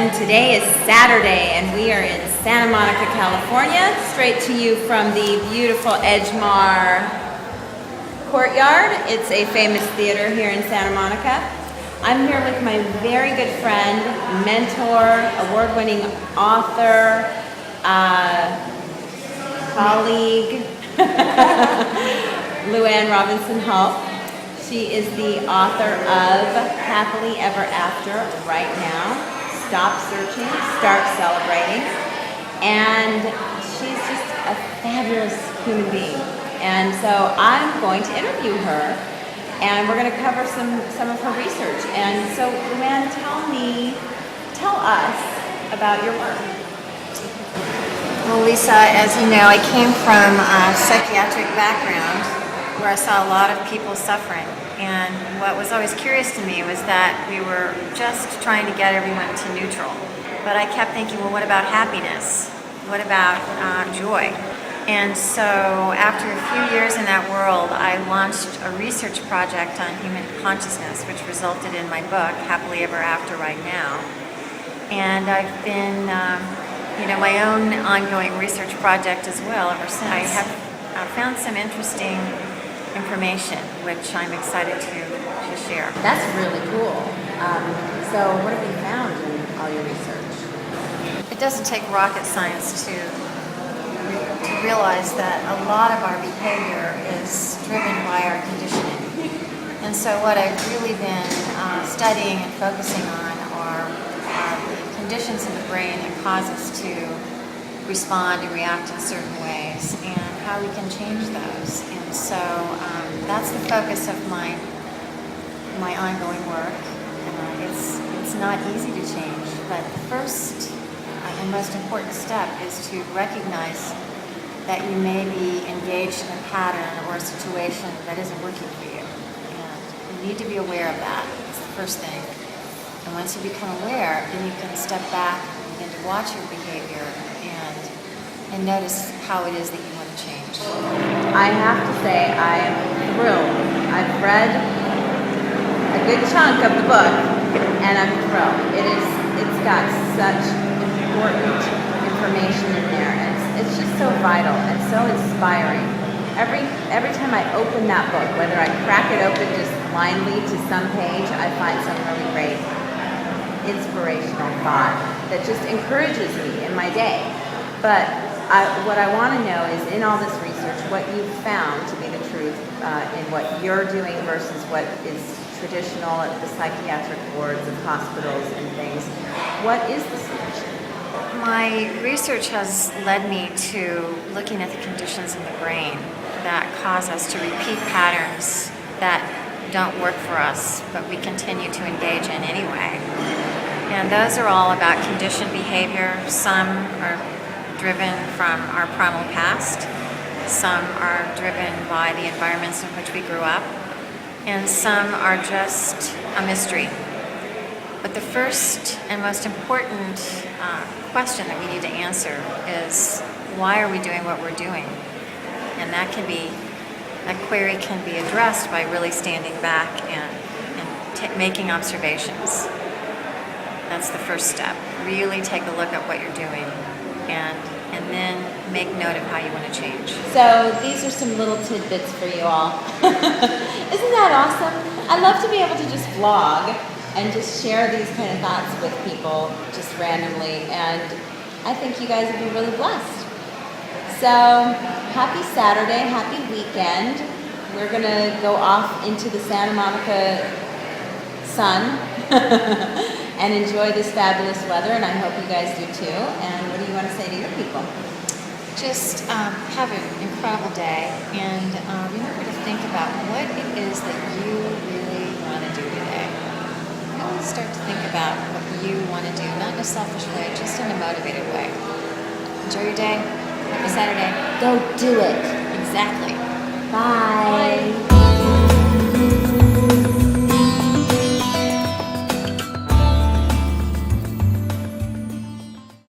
and today is Saturday, and we are in Santa Monica, California, straight to you from the beautiful Edgemar Courtyard. It's a famous theater here in Santa Monica. I'm here with my very good friend, mentor, award-winning author, colleague, Luann Robinson Hull. She is the author of Happily Ever After Right Now, Stop Searching, Start Celebrating, and she's just a fabulous human being. And so I'm going to interview her, and we're going to cover some of her research. And so, Luann, tell us about your work. Well, Lisa, as you know, I came from a psychiatric background where I saw a lot of people suffering. And what was always curious to me was that we were just trying to get everyone to neutral. But I kept thinking, well, what about happiness? What about joy? And so after a few years in that world, I launched a research project on human consciousness, which resulted in my book, Happily Ever After Right Now. And I've been, my own ongoing research project as well ever since. I have found some interesting information, which I'm excited to share. That's really cool. So what have you found in all your research? It doesn't take rocket science to realize that a lot of our behavior is driven by our conditioning. And so what I've really been studying and focusing on are the conditions in the brain that cause us to respond and react in certain ways, and how we can change those. And so that's the focus of my ongoing work. It's not easy to change, but the first and most important step is to recognize that you may be engaged in a pattern or a situation that isn't working for you. And you need to be aware of that. It's the first thing. And once you become aware, then you can step back and begin to watch your behavior and notice how it is that you want to change. I have to say I am thrilled. I've read a good chunk of the book, and I'm thrilled. It's got such important information in there. It's just so vital and so inspiring. Every time I open that book, whether I crack it open just blindly to some page, I find some really great inspirational thought that just encourages me in my day. But what I want to know is, in all this research, what you've found to be the truth in what you're doing versus what is traditional at the psychiatric wards of hospitals and things. What is the solution? My research has led me to looking at the conditions in the brain that cause us to repeat patterns that don't work for us, but we continue to engage in anyway. And those are all about conditioned behavior. Some are driven from our primal past. Some are driven by the environments in which we grew up. And some are just a mystery. But the first and most important question that we need to answer is, why are we doing what we're doing? And that query can be addressed by really standing back and making observations. That's the first step. Really take a look at what you're doing and then make note of how you want to change. So these are some little tidbits for you all. Isn't that awesome? I love to be able to just vlog and just share these kind of thoughts with people just randomly, and I think you guys have been really blessed. So happy Saturday, happy weekend. We're gonna go off into the Santa Monica sun and enjoy this fabulous weather, and I hope you guys do too. And what do you want to say to your people? Just have an incredible day, and remember to think about what it is that you really want to do today. Really start to think about what you want to do, not in a selfish way, just in a motivated way. Enjoy your day. Happy Saturday. Go do it. Exactly. Bye.